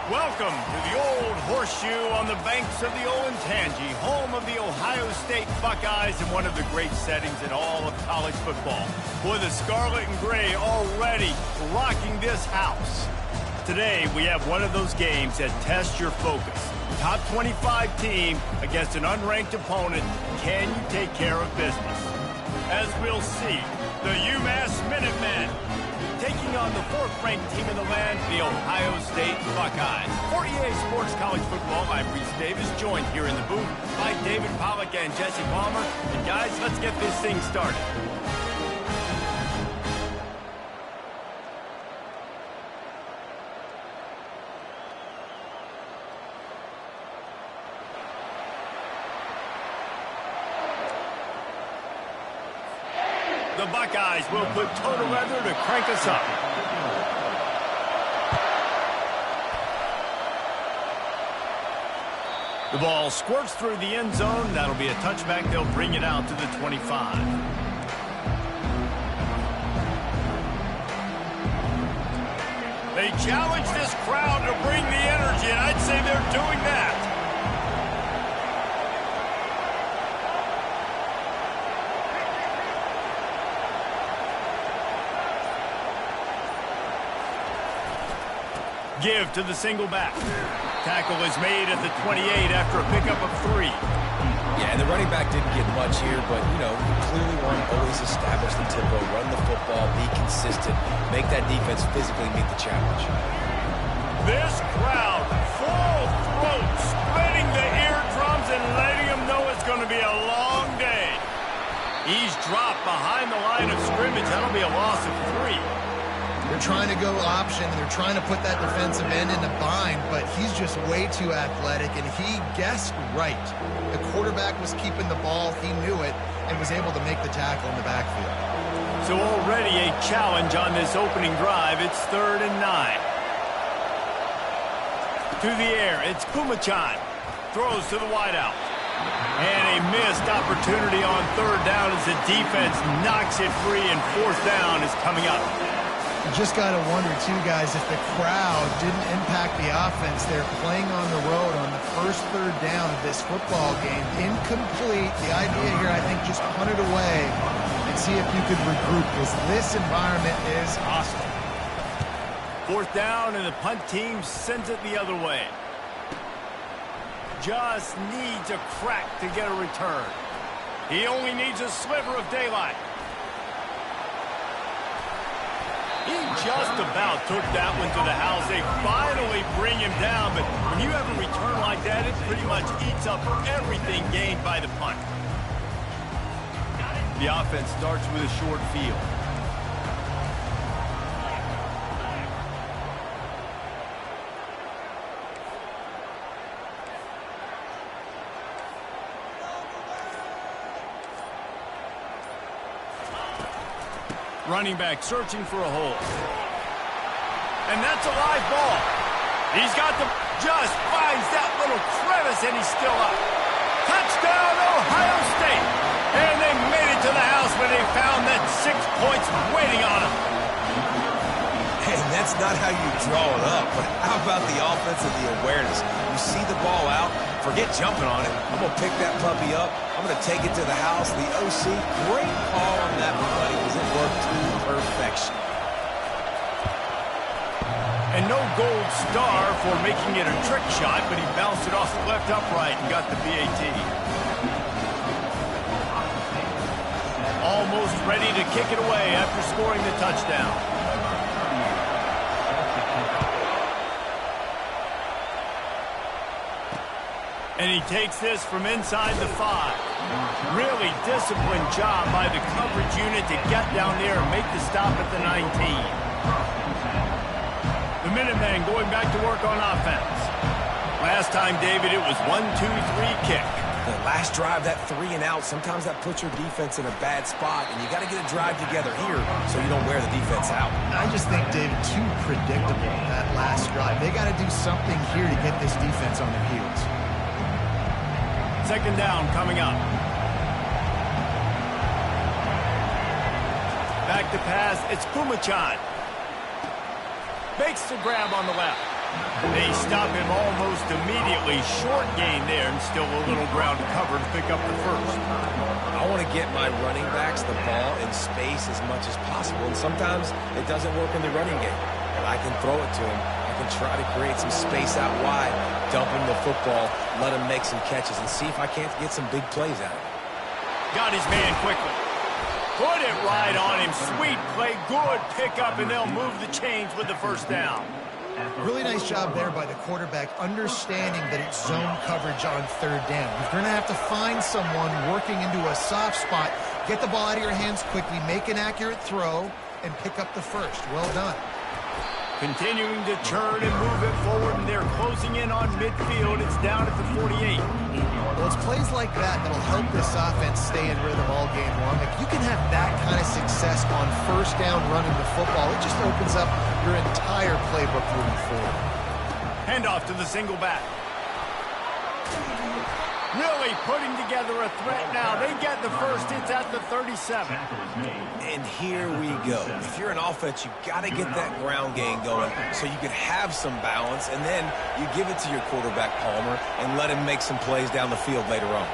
Welcome to the Old Horseshoe on the banks of the Olentangy, home of the Ohio State Buckeyes and one of the great settings in all of college football. Boy, the Scarlet and Gray already rocking this house. Today, we have one of those games that tests your focus. Top 25 team against an unranked opponent. Can you take care of business? As we'll see, the UMass Minutemen taking on the fourth-ranked team in the land, the Ohio State Buckeyes. For EA Sports College Football, I'm Reese Davis, joined here in the booth by David Pollack and Jesse Palmer. And guys, let's get this thing started. The Buckeyes will put total weather to crank us up. The ball squirts through the end zone. That'll be a touchback. They'll bring it out to the 25. They challenge this crowd to bring the energy, and I'd say they're doing that. Give to the single back. Tackle is made at the 28 after a pickup of 3. Yeah, and the running back didn't get much here, but, you know, you clearly want to always establish the tempo, run the football, be consistent, make that defense physically meet the challenge. This crowd, full throat, spreading the eardrums and letting them know it's going to be a long day. He's dropped behind the line of scrimmage. That'll be a loss of 3. They're trying to go option. They're trying to put that defensive end in a bind, but he's just way too athletic, and he guessed right. The quarterback was keeping the ball. He knew it and was able to make the tackle in the backfield. So already a challenge on this opening drive. It's 3rd and 9. To the air, it's Kumachan. Throws to the wideout. And a missed opportunity on 3rd down as the defense knocks it free, and 4th down is coming up. You just got to wonder, too, guys, if the crowd didn't impact the offense. They're playing on the road on the first 3rd down of this football game. Incomplete. The idea here, I think, just punt it away and see if you could regroup, because this environment is hostile. 4th down, and the punt team sends it the other way. Just needs a crack to get a return. He only needs a sliver of daylight. He just about took that one to the house. They finally bring him down, but when you have a return like that, it pretty much eats up everything gained by the punt. The offense starts with a short field. Running back searching for a hole. And that's a live ball. He's got just finds that little crevice, and he's still up. Touchdown, Ohio State. And they made it to the house when they found that 6 points waiting on them. And that's not how you draw it up, but how about the offense and the awareness? You see the ball out, forget jumping on it. I'm going to pick that puppy up. I'm going to take it to the house. The OC, great call on that one, buddy, because it worked to perfection. And no gold star for making it a trick shot, but he bounced it off the left upright and got the BAT. Almost ready to kick it away after scoring the touchdown. And he takes this from inside the 5. Really disciplined job by the coverage unit to get down there and make the stop at the 19. The Minutemen going back to work on offense. Last time, David, it was 1-2-3 kick. The last drive, that 3 and out, sometimes that puts your defense in a bad spot, and you got to get a drive together here so you don't wear the defense out. I just think, David, too predictable, that last drive. They got to do something here to get this defense on their heels. 2nd down coming up. Back to pass. It's Kumachan. Makes the grab on the left. They stop him almost immediately. Short gain there and still a little ground to cover to pick up the first. I want to get my running backs the ball in space as much as possible, and sometimes it doesn't work in the running game. But I can throw it to him. I can try to create some space out wide, dump him the football, let him make some catches, and see if I can't get some big plays out of him. Got his man quickly. Put it right on him. Sweet play, good pickup, and they'll move the chains with the first down. Really nice job there by the quarterback, understanding that it's zone coverage on third down. You're going to have to find someone working into a soft spot, get the ball out of your hands quickly, make an accurate throw, and pick up the first. Well done. Continuing to turn and move it forward, and they're closing in on midfield. It's down at the 48. Well, it's plays like that that'll help this offense stay in rhythm all game long. If you can have that kind of success on first down running the football, it just opens up your entire playbook moving forward. Handoff to the single back. Really putting together a threat now. They get the first. It's at the 37. And here we go. If you're an offense, you've got to get that ground game going so you can have some balance, and then you give it to your quarterback, Palmer, and let him make some plays down the field later on.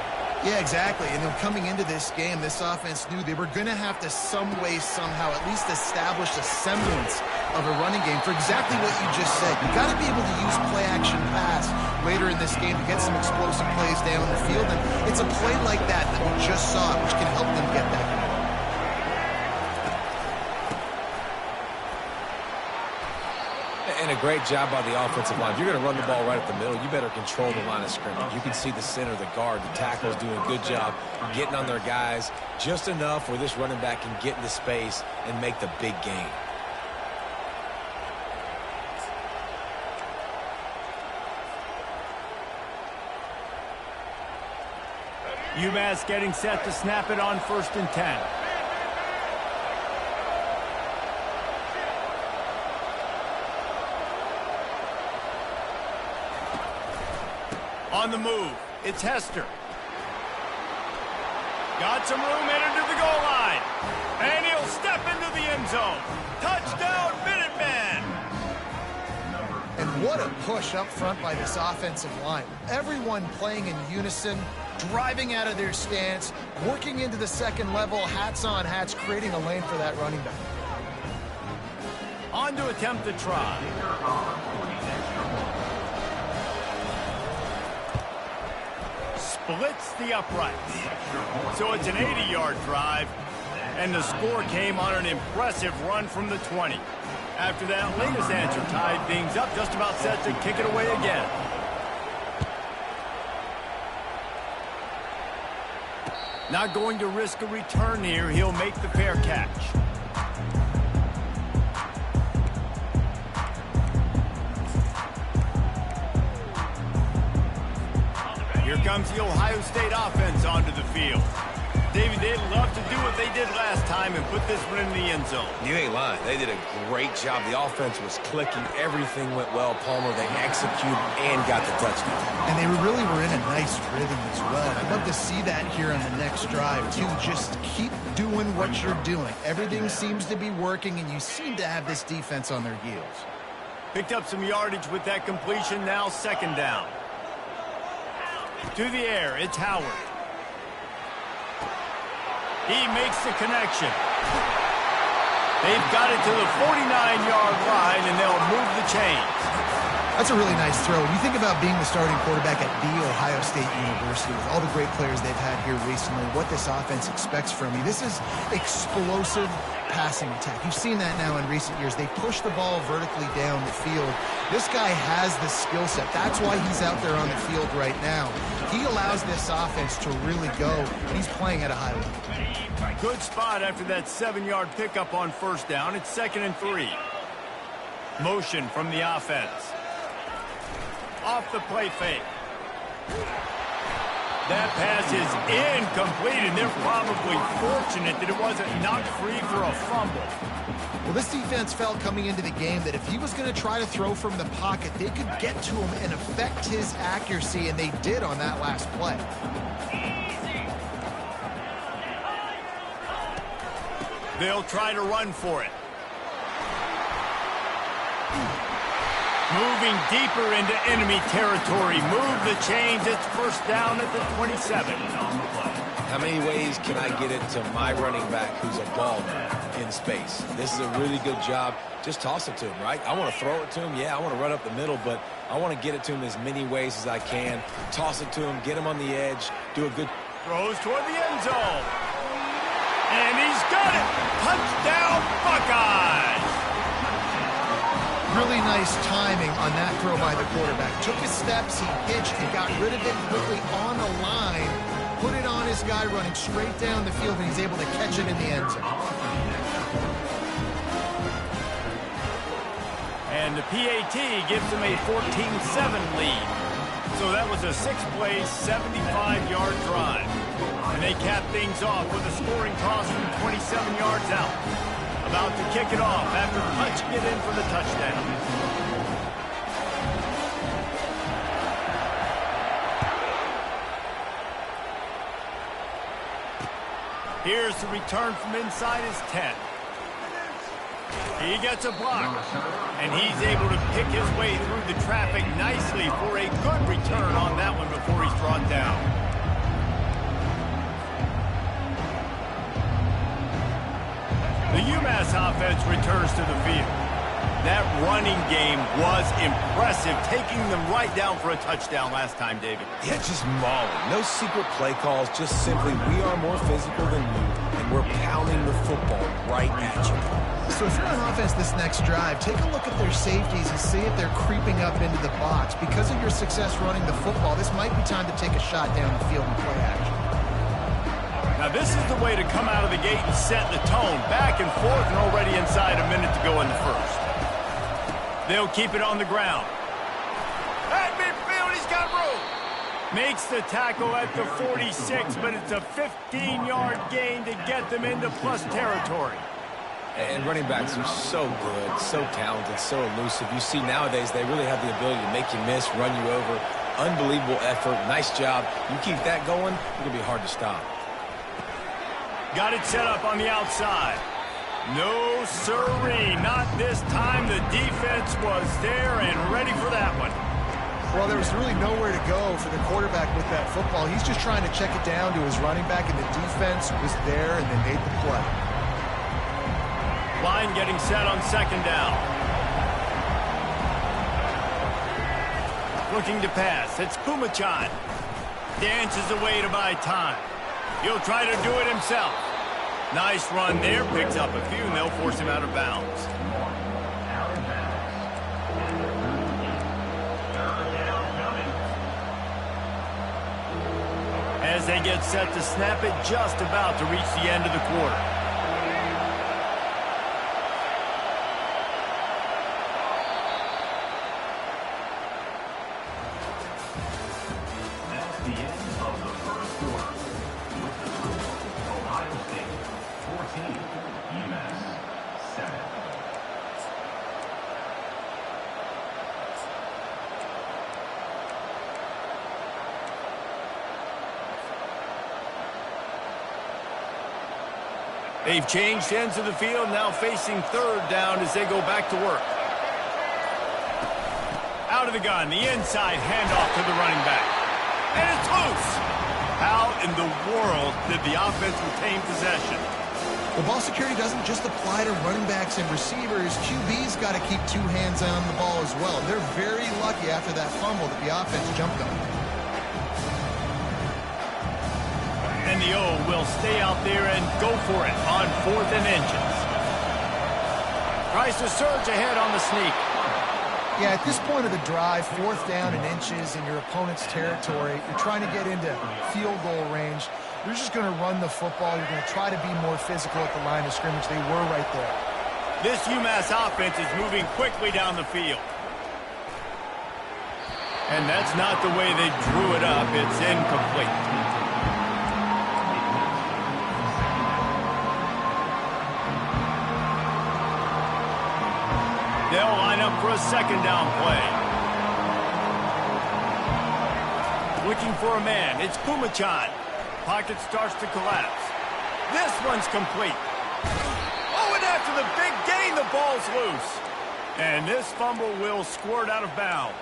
Yeah, exactly. And then coming into this game, this offense knew they were going to have to some way, somehow, at least establish a semblance of a running game for exactly what you just said. You got to be able to use play-action pass later in this game to get some explosive plays down the field. And it's a play like that that we just saw, which can help them get that. And a great job by the offensive line. If you're going to run the ball right up the middle, you better control the line of scrimmage. You can see the center, the guard, the tackles doing a good job getting on their guys just enough where this running back can get into space and make the big gain. UMass getting set to snap it on 1st and 10. On the move, it's Hester. Got some room into the goal line. And he'll step into the end zone. Touchdown, Minutemen! And what a push up front by this offensive line. Everyone playing in unison, driving out of their stance, working into the second level, hats on hats, creating a lane for that running back. On to attempt the try. Splits the uprights. So it's an 80-yard drive, and the score came on an impressive run from the 20. After that latest answer tied things up, just about set to kick it away again. Not going to risk a return here. He'll make the fair catch. Here comes the Ohio State offense onto the field. David, they'd love to do what they did last time and put this one in the end zone. You ain't lying. They did a great job. The offense was clicking. Everything went well. Palmer, they executed and got the touchdown. And they really were in a nice rhythm as well. I'd love to see that here on the next drive, too. Just keep doing what you're doing. Everything seems to be working, and you seem to have this defense on their heels. Picked up some yardage with that completion. Now 2nd down. To the air, it's Howard. He makes the connection. They've got it to the 49-yard line, and they'll move the chains. That's a really nice throw. When you think about being the starting quarterback at The Ohio State University, with all the great players they've had here recently, what this offense expects from you, this is explosive passing attack. You've seen that now in recent years. They push the ball vertically down the field. This guy has the skill set. That's why he's out there on the field right now. He allows this offense to really go. He's playing at a high level. Good spot after that 7-yard pickup on 1st down. It's 2nd and 3. Motion from the offense. Off the play fake. That pass is incomplete, and they're probably fortunate that it wasn't knocked free for a fumble. Well, this defense felt coming into the game that if he was going to try to throw from the pocket, they could get to him and affect his accuracy, and they did on that last play. They'll try to run for it. Moving deeper into enemy territory. Move the chains. It's first down at the 27. How many ways can I get it to my running back who's a baller in space? This is a really good job. Just toss it to him, right? I want to throw it to him. Yeah, I want to run up the middle, but I want to get it to him as many ways as I can. Toss it to him, get him on the edge, do a good... Throws toward the end zone. And he's got it. Touchdown, Buckeyes. Really nice timing on that throw by the quarterback. Took his steps, he hitched, and got rid of it quickly on the line. Put it on his guy running straight down the field, and he's able to catch it in the end zone. And the PAT gives him a 14-7 lead. So that was a 6-play, 75-yard drive. And they cap things off with a scoring toss from 27 yards out. About to kick it off after punching it in for the touchdown. Here's the return from inside his 10. He gets a block, and he's able to pick his way through the traffic nicely for a good return on that one before he's brought down. The UMass offense returns to the field. That running game was impressive, taking them right down for a touchdown last time, David. Yeah, just mauling. No secret play calls, just simply we are more physical than you, and we're pounding the football right at you. So if you're on offense this next drive, take a look at their safeties and see if they're creeping up into the box. Because of your success running the football, this might be time to take a shot down the field and play action. Now this is the way to come out of the gate and set the tone. Back and forth and already inside a minute to go in the first. They'll keep it on the ground. At midfield, he's got room. Makes the tackle at the 46, but it's a 15-yard gain to get them into plus territory. And running backs are so good, so talented, so elusive. You see nowadays they really have the ability to make you miss, run you over. Unbelievable effort. Nice job. You keep that going, it's going to be hard to stop. Got it set up on the outside. No siree, not this time. The defense was there and ready for that one. Well, there was really nowhere to go for the quarterback with that football. He's just trying to check it down to his running back, and the defense was there, and they made the play. Line getting set on second down. Looking to pass. It's Phommachanh. Dances away to buy time. He'll try to do it himself. Nice run there. Picks up a few, and they'll force him out of bounds. As they get set to snap it, just about to reach the end of the quarter. They've changed ends of the field, now facing third down as they go back to work. Out of the gun, the inside handoff to the running back. And it's loose. How in the world did the offense retain possession? Well, ball security doesn't just apply to running backs and receivers. QB's got to keep two hands on the ball as well. They're very lucky after that fumble that the offense jumped on. And the O will stay out there and go for it on 4th and inches. Tries to surge ahead on the sneak. Yeah, at this point of the drive, 4th down and inches in your opponent's territory, you're trying to get into field goal range. You're just going to run the football. You're going to try to be more physical at the line of scrimmage. They were right there. This UMass offense is moving quickly down the field. And that's not the way they drew it up. It's incomplete. They'll line up for a second down play. Looking for a man. It's Phommachanh. Pocket starts to collapse. This one's complete. Oh, and after the big gain, the ball's loose. And this fumble will squirt out of bounds.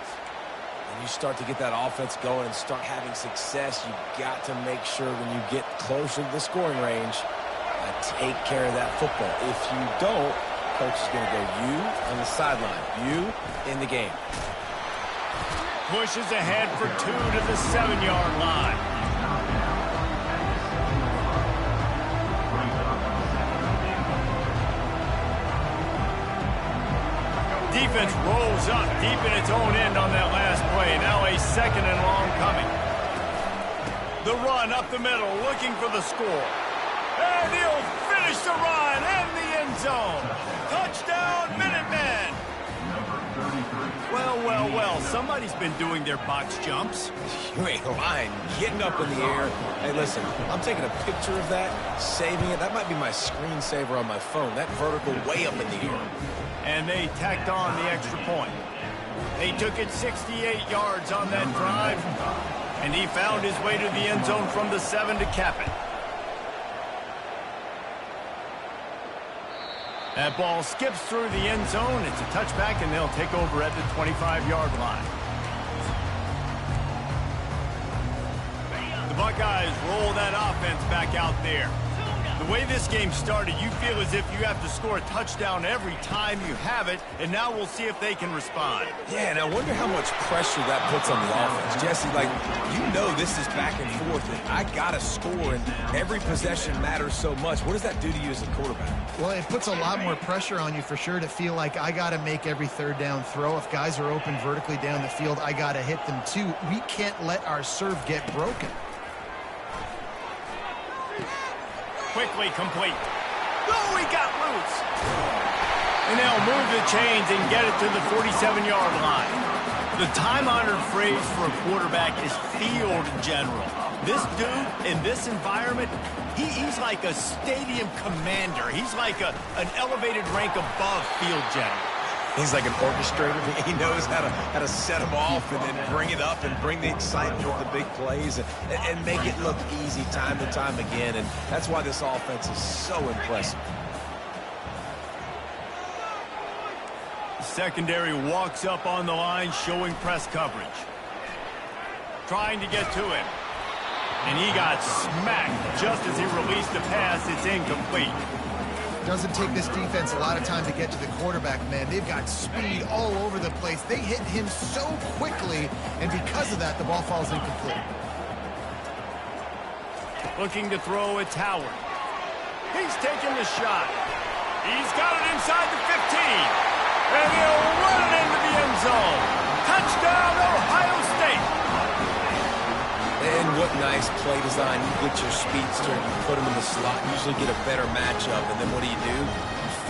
When you start to get that offense going and start having success, you've got to make sure when you get closer to the scoring range, take care of that football. If you don't, coach is going to go you on the sideline, you in the game. Pushes ahead for 2 to the 7-yard line. Defense rolls up deep in its own end on that last play. Now a 2nd and long coming. The run up the middle, looking for the score. And he'll finish the run in the end zone. Touchdown, Minutemen. Well, well, well, somebody's been doing their box jumps. You ain't lying. Getting up in the air. Hey, listen, I'm taking a picture of that, saving it. That might be my screensaver on my phone. That vertical way up in the air. And they tacked on the extra point. They took it 68 yards on that drive, and he found his way to the end zone from the 7 to cap it. That ball skips through the end zone. It's a touchback, and they'll take over at the 25-yard line. The Buckeyes roll that offense back out there. The way this game started, you feel as if you have to score a touchdown every time you have it, and now we'll see if they can respond. Yeah, and I wonder how much pressure that puts on the offense. Jesse, like, you know this is back and forth, and I got to score, and every possession matters so much. What does that do to you as a quarterback? Well, it puts a lot more pressure on you for sure to feel like I got to make every 3rd down throw. If guys are open vertically down the field, I got to hit them too. We can't let our serve get broken. Quickly complete. Oh, he got loose. And they'll move the chains and get it to the 47-yard line. The time-honored phrase for a quarterback is field general. This dude in this environment, he's like a stadium commander. He's like an elevated rank above field general. He's like an orchestrator. He knows how to set them off and then bring it up and bring the excitement of the big plays and make it look easy time and time again. And that's why this offense is so impressive. The secondary walks up on the line, showing press coverage. Trying to get to him. And he got smacked just as he released the pass. It's incomplete. Doesn't take this defense a lot of time to get to the quarterback, man. They've got speed all over the place. They hit him so quickly, and because of that, the ball falls incomplete. Looking to throw, it's Howard. He's taking the shot. He's got it inside the 15. And he'll run it into the end zone. Touchdown, Ohio State. And what nice play design. You get your speedster, you put him in the slot, usually get a better matchup. And then what do? You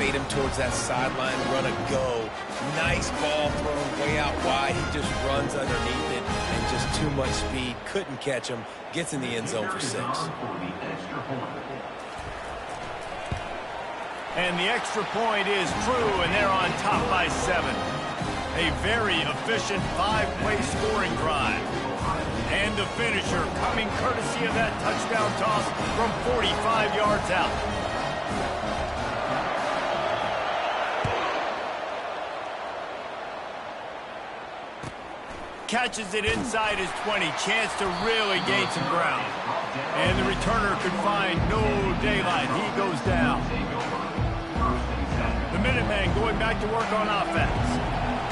fade him towards that sideline, run a go. Nice ball thrown way out wide. He just runs underneath it and just too much speed. Couldn't catch him. Gets in the end zone for 6. And the extra point is true, and they're on top by 7. A very efficient 5-play scoring drive. And the finisher coming courtesy of that touchdown toss from 45 yards out. Catches it inside his 20. Chance to really gain some ground. And the returner could find no daylight. He goes down. The Minutemen going back to work on offense.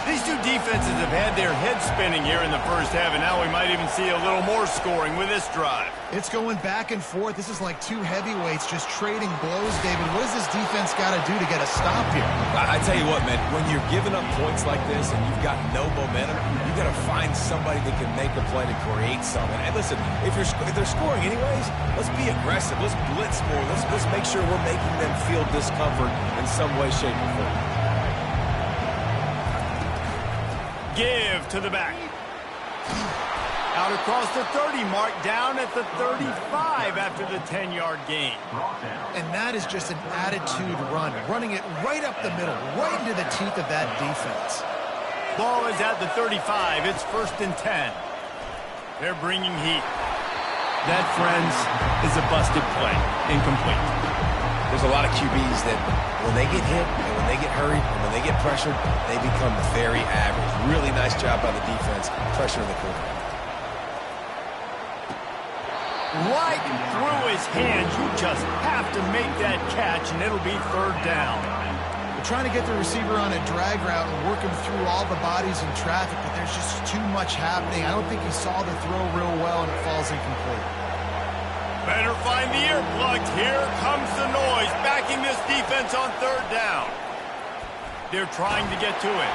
These two defenses have had their heads spinning here in the first half, and now we might even see a little more scoring with this drive. It's going back and forth. This is like two heavyweights just trading blows, David. What does this defense got to do to get a stop here? I tell you what, man, when you're giving up points like this and you've got no momentum, you got to find somebody that can make a play to create something. And listen, if they're scoring anyways, let's be aggressive. Let's blitz more. Let's make sure we're making them feel discomfort in some way, shape, or form. Give to the back. Out across the 30 mark, down at the 35 after the 10-yard gain. And that is just an attitude run, running it right up the middle, right into the teeth of that defense. Ball is at the 35. It's 1st and 10. They're bringing heat. That, friends, is a busted play. Incomplete. There's a lot of QBs that when they get hit and when they get hurried and when they get pressured, they become very average. Really nice job by the defense pressuring the quarterback. Right through his hands. You just have to make that catch, and it'll be third down. They're trying to get the receiver on a drag route and work him through all the bodies in traffic, but there's just too much happening. I don't think he saw the throw real well, and it falls incomplete. Better find the earplugs. Here comes the noise, backing this defense on third down. They're trying to get to it.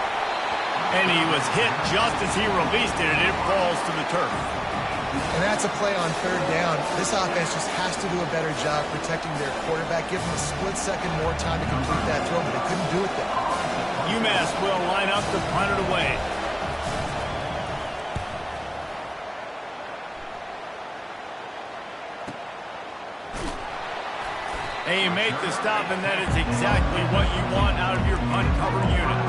And he was hit just as he released it, and it falls to the turf. And that's a play on third down. This offense just has to do a better job protecting their quarterback. Give them a split second more time to complete that throw, but they couldn't do it there. UMass will line up to punt it away. And you make the stop, and that is exactly what you want out of your punt cover unit.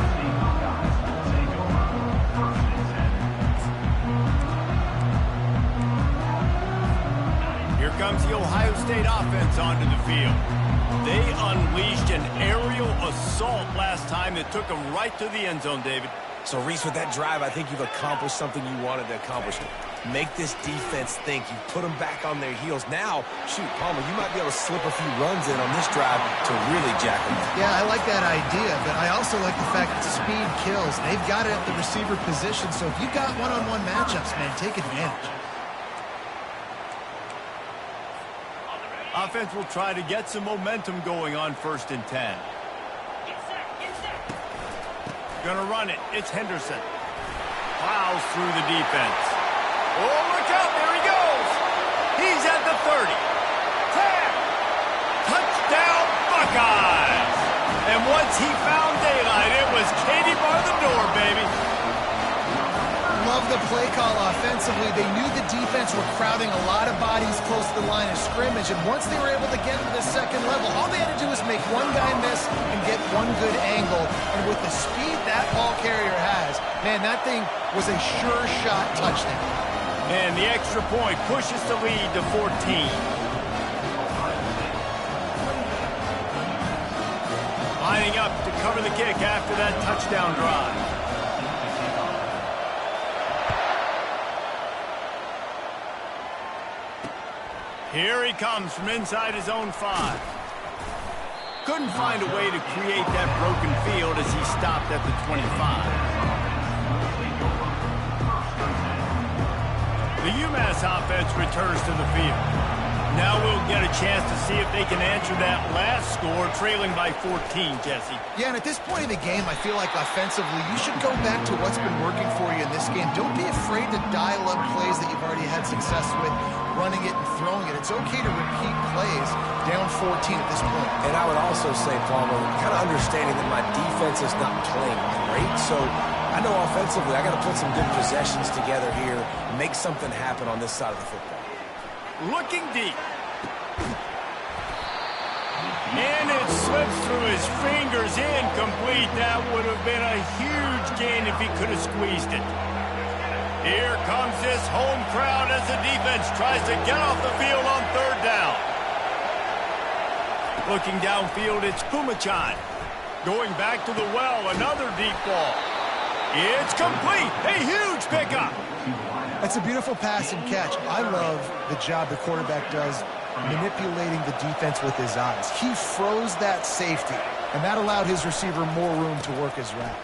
Here comes the Ohio State offense onto the field. They unleashed an aerial assault last time that took them right to the end zone, David. So, Reese, with that drive, I think you've accomplished something you wanted to accomplish. Make this defense think. You put them back on their heels. Now, shoot, Palmer, you might be able to slip a few runs in on this drive to really jack them up. Yeah, I like that idea, but I also like the fact that speed kills. They've got it at the receiver position, so if you've got one-on-one matchups, man, take advantage. Offense will try to get some momentum going on 1st and 10. Gonna run it. It's Henderson. Plows through the defense. Oh, look out. There he goes. He's at the 30. 10. Touchdown, Buckeyes. And once he found daylight, it was Katie bar the door, baby. Love the play call offensively. They knew the defense were crowding a lot of bodies close to the line of scrimmage, and once they were able to get to the second level, all they had to do was make one guy miss and get one good angle. And with the speed that ball carrier has, man, that thing was a sure shot touchdown. And the extra point pushes the lead to 14. Lining up to cover the kick after that touchdown drive. Here he comes from inside his own 5. Couldn't find a way to create that broken field as he stopped at the 25. The UMass offense returns to the field. Now we'll get a chance to see if they can answer that last score, trailing by 14, Jesse. Yeah, and at this point in the game, I feel like offensively, you should go back to what's been working for you in this game. Don't be afraid to dial up plays that you've already had success with, running it and throwing it. It's okay to repeat plays down 14 at this point. And I would also say, Palmer, kind of understanding that my defense is not playing great, so I know offensively I got to put some good possessions together here, make something happen on this side of the football. Looking deep. And it slips through his fingers, incomplete. That would have been a huge gain if he could have squeezed it. Here comes this home crowd as the defense tries to get off the field on third down. Looking downfield, it's Pumachan. Going back to the well, another deep ball. It's complete. A huge pickup. That's a beautiful pass and catch. I love the job the quarterback does manipulating the defense with his eyes. He froze that safety, and that allowed his receiver more room to work his route.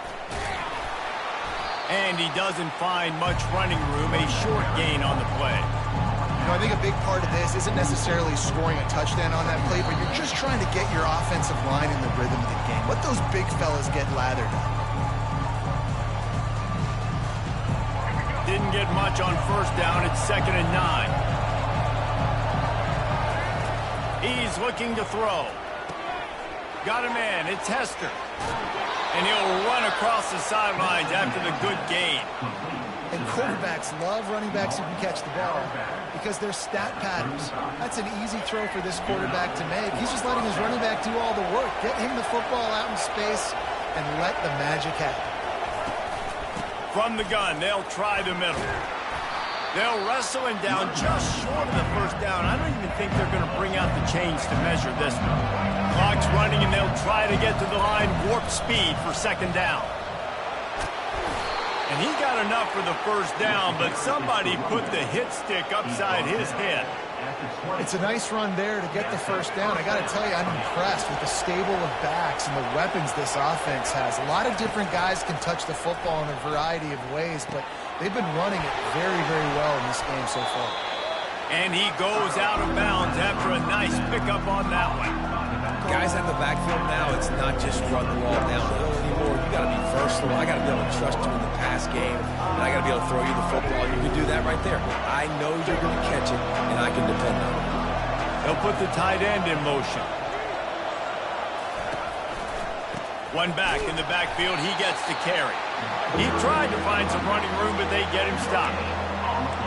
And he doesn't find much running room, a short gain on the play. You know, I think a big part of this isn't necessarily scoring a touchdown on that play, but you're just trying to get your offensive line in the rhythm of the game. Let those big fellas get lathered up. Didn't get much on first down. It's 2nd and 9. He's looking to throw. Got a man. It's Hester. And he'll run across the sidelines after the good gain. And quarterbacks love running backs who can catch the ball because they're stat patterns. That's an easy throw for this quarterback to make. He's just letting his running back do all the work. Get him the football out in space and let the magic happen. From the gun, they'll try the middle. They'll wrestle him down just short of the first down. I don't even think they're going to bring out the chains to measure this one. Clock's running, and they'll try to get to the line warp speed for second down. And he got enough for the first down, but somebody put the hit stick upside his head. It's a nice run there to get the first down. I got to tell you, I'm impressed with the stable of backs and the weapons this offense has. A lot of different guys can touch the football in a variety of ways, but they've been running it very, very well in this game so far. And he goes out of bounds after a nice pickup on that one. Guys in the backfield now, it's not just run the ball downhill anymore. You got to be versatile. I got to be able to trust you in the pass game, and I got to be able to throw you the football. You can do that right there. I know you're going to catch it, and I can depend on it. They'll put the tight end in motion. One back in the backfield, he gets the carry. He tried to find some running room, but they get him stopped.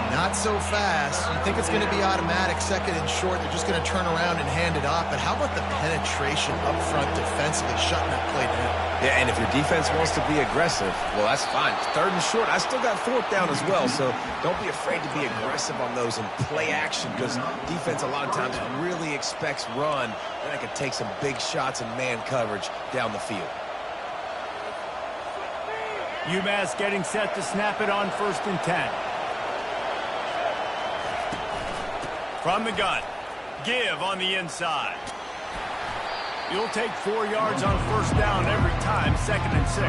Not so fast. You think it's going to be automatic, second and short. They're just going to turn around and hand it off. But how about the penetration up front defensively, shutting that play down? Yeah, and if your defense wants to be aggressive, well, that's fine. Third and short, I still got fourth down as well, so don't be afraid to be aggressive on those and play action, because defense a lot of times really expects run, and I can take some big shots and man coverage down the field. UMass getting set to snap it on 1st and 10. From the gun, give on the inside. You'll take 4 yards on first down every time, 2nd and 6.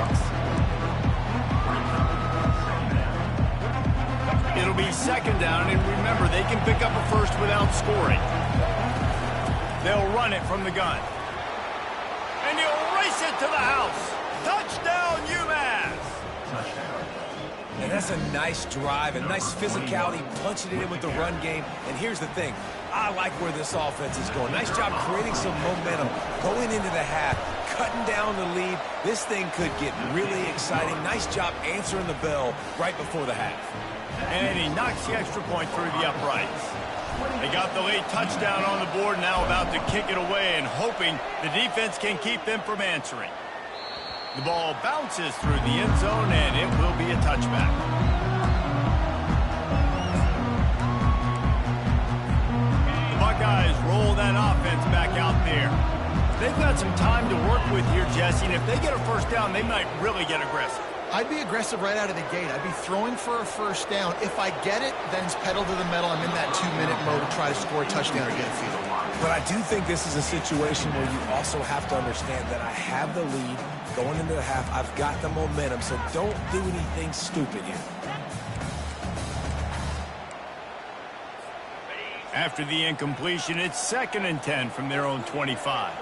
It'll be 2nd down, and remember, they can pick up a first without scoring. They'll run it from the gun. And he'll race it to the house. Touchdown, UMass! And that's a nice drive, a nice physicality, punching it in with the run game. And here's the thing. I like where this offense is going. Nice job creating some momentum, going into the half, cutting down the lead. This thing could get really exciting. Nice job answering the bell right before the half. And he knocks the extra point through the uprights. They got the late touchdown on the board, now about to kick it away and hoping the defense can keep them from answering. The ball bounces through the end zone, and it will be a touchback. The Buckeyes roll that offense back out there. They've got some time to work with here, Jesse, and if they get a first down, they might really get aggressive. I'd be aggressive right out of the gate. I'd be throwing for a first down. If I get it, then it's pedal to the metal. I'm in that 2-minute mode to try to score a touchdown or get a field. But I do think this is a situation where you also have to understand that I have the lead going into the half. I've got the momentum, so don't do anything stupid here. After the incompletion, it's 2nd and 10 from their own 25.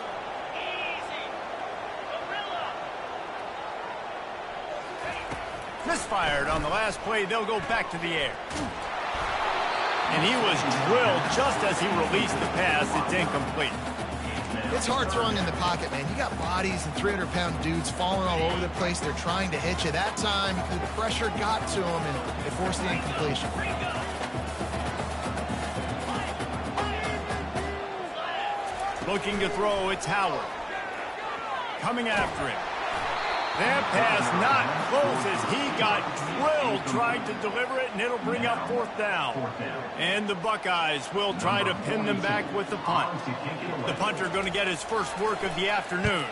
Misfired on the last play. They'll go back to the air. And he was drilled just as he released the pass. It's incomplete. It's hard throwing in the pocket, man. You got bodies and 300-pound dudes falling all over the place. They're trying to hit you. That time, the pressure got to him, and they forced the incompletion. Looking to throw, it's Howard. Coming after him. That pass not close as he got drilled trying to deliver it, and it'll bring up 4th down. And the Buckeyes will try to pin them back with the punt. The punter going to get his first work of the afternoon.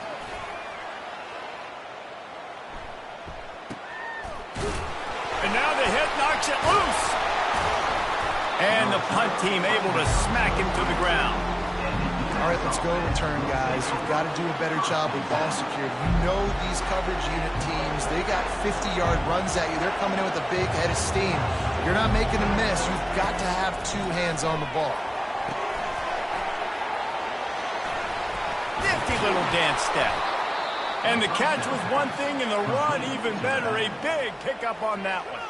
And now the hit knocks it loose. And the punt team able to smack him to the ground. All right, let's go return, guys. You've got to do a better job with ball security. You know these coverage unit teams, they got 50-yard runs at you. They're coming in with a big head of steam. You're not making a miss. You've got to have 2 hands on the ball. Nifty little dance step. And the catch was one thing, and the run even better. A big pickup on that one.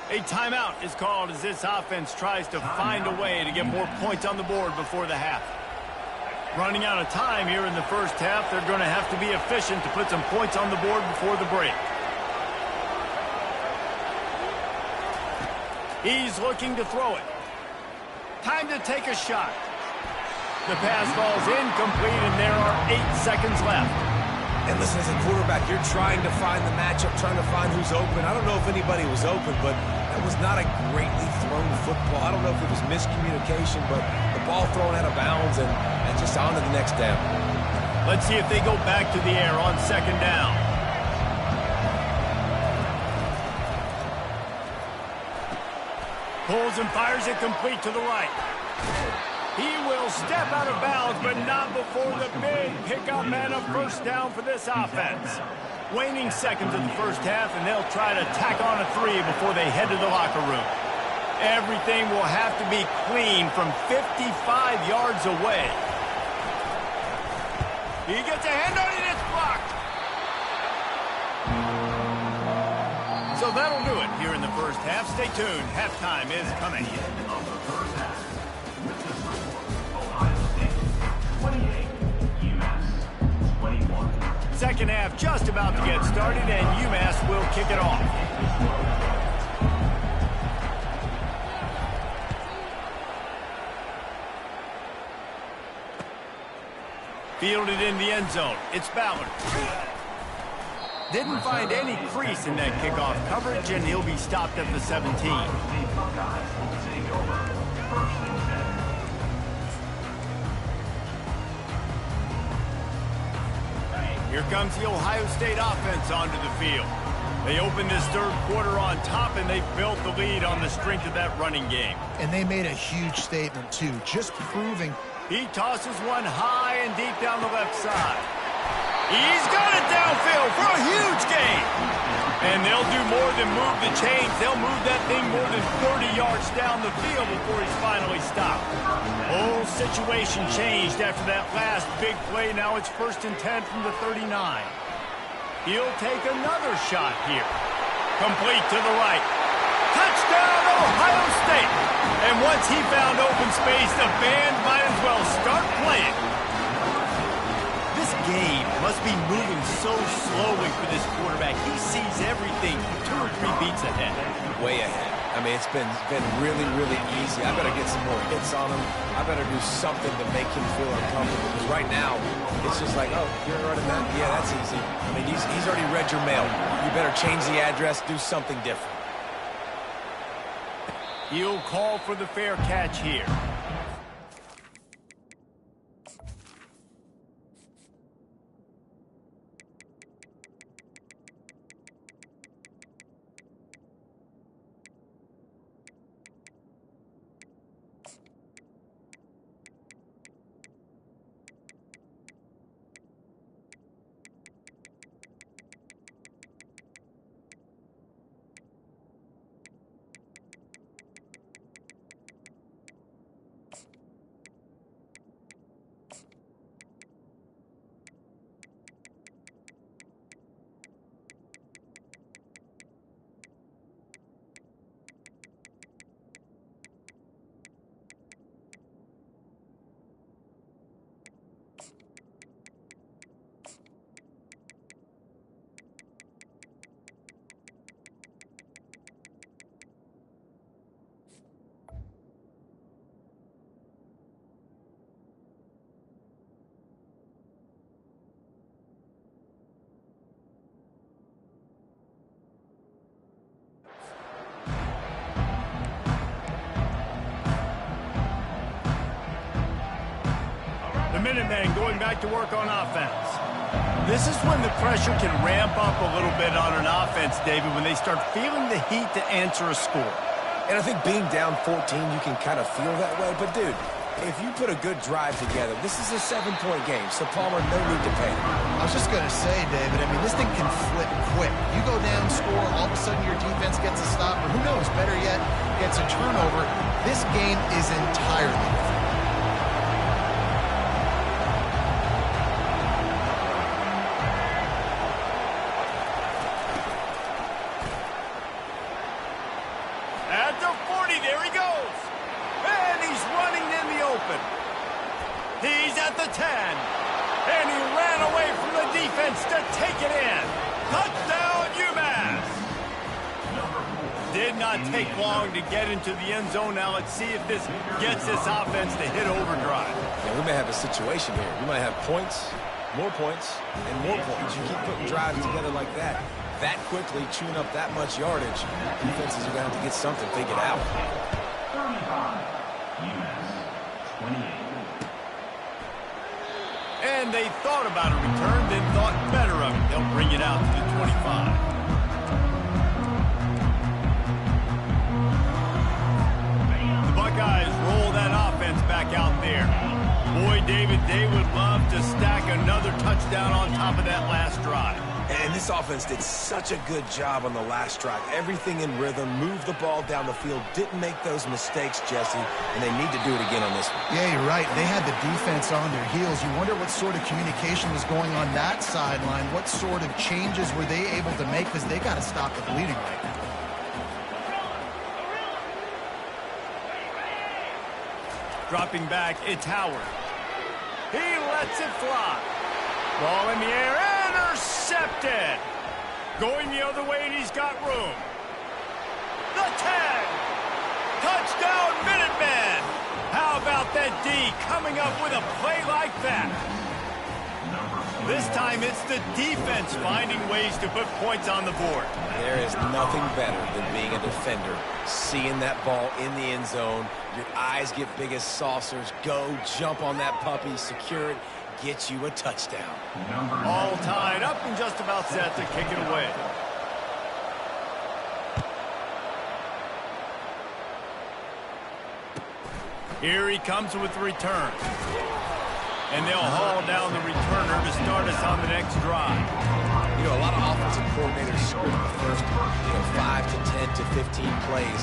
A timeout is called as this offense tries to find a way to get more points on the board before the half. Running out of time here in the first half. They're going to have to be efficient to put some points on the board before the break. He's looking to throw it. Time to take a shot. The pass falls incomplete, and there are 8 seconds left. And listen, as a quarterback, you're trying to find the matchup, trying to find who's open. I don't know if anybody was open, but that was not a greatly thrown football. I don't know if it was miscommunication, but the ball thrown out of bounds and just on to the next down. Let's see if they go back to the air on second down. Pulls and fires it complete to the right. He will step out of bounds, but not before the big pickup and a first down for this offense. Waning seconds of the first half, and they'll try to tack on a 3 before they head to the locker room. Everything will have to be clean from 55 yards away. He gets a hand on it, it's blocked. So that'll do it here in the first half. Stay tuned. Halftime is coming. Second half just about to get started, and UMass will kick it off. Fielded in the end zone. It's Ballard. Didn't find any crease in that kickoff coverage, and he'll be stopped at the 17. Here comes the Ohio State offense onto the field. They opened this third quarter on top, and they built the lead on the strength of that running game. And they made a huge statement, too, just proving. He tosses one high and deep down the left side. He's got it downfield for a huge gain. And they'll do more than move the chains. They'll move that thing more than 30 yards down the field before he's finally stopped. Whole situation changed after that last big play. Now it's 1st and 10 from the 39. He'll take another shot here. Complete to the right. Touchdown, Ohio State. And once he found open space, the band might as well start playing. This game must be moving so slowly for this quarterback. He sees everything 2 or 3 beats ahead. Way ahead. I mean, it's been really, really easy. I better get some more hits on him. I better do something to make him feel uncomfortable. Because right now, it's just like, oh, you're running that? Yeah, that's easy. I mean, he's already read your mail. You better change the address, do something different. He'll call for the fair catch here. The Minutemen going back to work on offense. This is when the pressure can ramp up a little bit on an offense, David, when they start feeling the heat to answer a score. And I think being down 14, you can kind of feel that way. But, dude, if you put a good drive together, this is a 7-point game, so Palmer, no need to panic. I was just going to say, David, I mean, this thing can flip quick. You go down, score, all of a sudden your defense gets a stop, or who knows, better yet, gets a turnover. This game is entirely different. At the 40, there he goes. And he's running in the open. He's at the 10. And he ran away from the defense to take it in. Touchdown, UMass. Did not take long to get into the end zone. Now let's see if this gets this offense to hit overdrive. Yeah, we may have a situation here. We might have points, and more points. You keep putting drives together like that quickly, chewing up that much yardage, defenses are going to have to get something figured out. 35, UMass 28. And And they thought about a return, then thought better of it. They'll bring it out to the 25. The Buckeyes roll that offense back out there. Boy, David, they would love to stack another touchdown on top of that last drive. And this offense did such a good job on the last drive. Everything in rhythm, moved the ball down the field, didn't make those mistakes, Jesse, and they need to do it again on this one. Yeah, you're right. They had the defense on their heels. You wonder what sort of communication was going on that sideline. What sort of changes were they able to make, because they got to stop the bleeding right now. Dropping back, it's Howard. He lets it fly. Ball in the air, intercepted. Going the other way, and he's got room. The 10. Touchdown, Minutemen. How about that D coming up with a play like that? This time, it's the defense finding ways to put points on the board. There is nothing better than being a defender, seeing that ball in the end zone. Your eyes get big as saucers. Go, jump on that puppy, secure it, get you a touchdown. All tied up and just about set to kick it away. Here he comes with the return. And they'll haul down the returner to start us on the next drive. You know, a lot of offensive coordinators script the first 5 to 10 to 15 plays.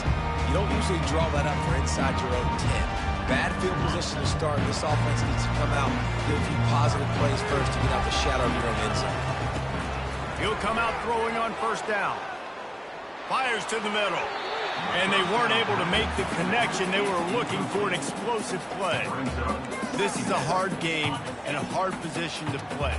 You don't usually draw that up for inside your own 10. Bad field position to start. This offense needs to come out, get a few positive plays first to get out the shadow of your own end zone. He'll come out throwing on first down. Fires to the middle. And they weren't able to make the connection. They were looking for an explosive play. This is a hard game and a hard position to play.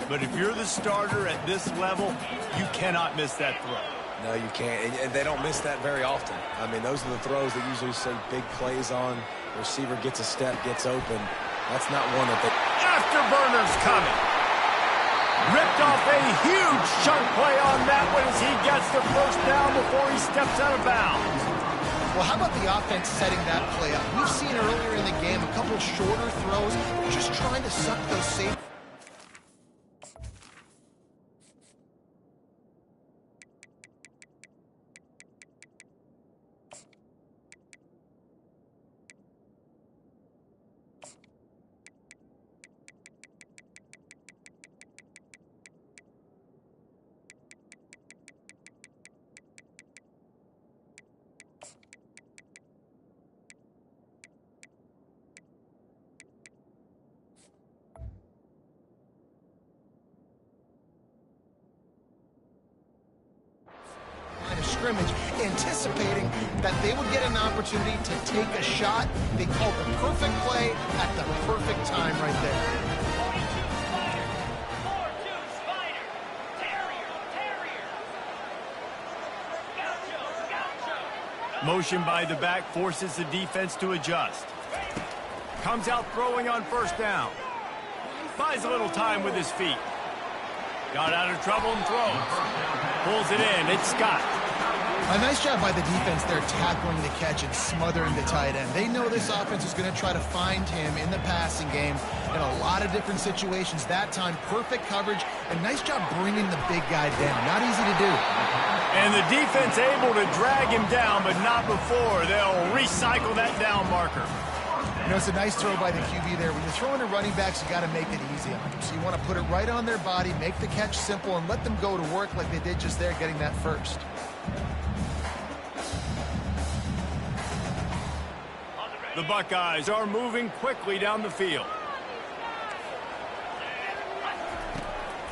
But if you're the starter at this level, you cannot miss that throw. No, you can't. And they don't miss that very often. I mean, those are the throws that usually say big plays on. The receiver gets a step, gets open. That's not one that they... Afterburner's coming. Ripped off a huge chunk play on that one as he gets the first down before he steps out of bounds. Well, how about the offense setting that play up? We've seen earlier in the game a couple shorter throws, just trying to suck those safe. Scrimmage, anticipating that they would get an opportunity to take a shot. They called the perfect play at the perfect time right there. Motion by the back forces the defense to adjust. Comes out throwing on first down. Buys a little time with his feet. Got out of trouble and throws. Pulls it in. It's Scott. A nice job by the defense there tackling the catch and smothering the tight end. They know this offense is going to try to find him in the passing game in a lot of different situations. That time, perfect coverage, and nice job bringing the big guy down. Not easy to do. And the defense able to drag him down, but not before. They'll recycle that down marker. You know, it's a nice throw by the QB there. When you're throwing to running backs, you got to make it easy on them. So you want to put it right on their body, make the catch simple, and let them go to work like they did just there, getting that first. The Buckeyes are moving quickly down the field.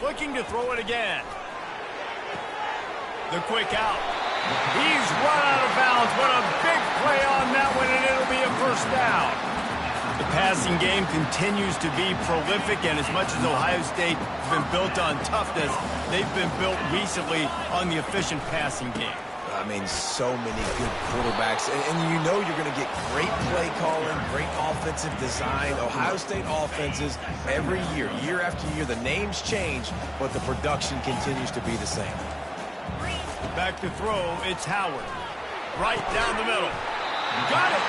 Looking to throw it again. The quick out. He's run out of bounds, but a big play on that one, and it'll be a first down. The passing game continues to be prolific, and as much as Ohio State has been built on toughness, they've been built recently on the efficient passing game. I mean, so many good quarterbacks. And you know you're going to get great play calling, great offensive design. Ohio State offenses every year, year after year, the names change, but the production continues to be the same. Back to throw, it's Howard. Right down the middle. Got it.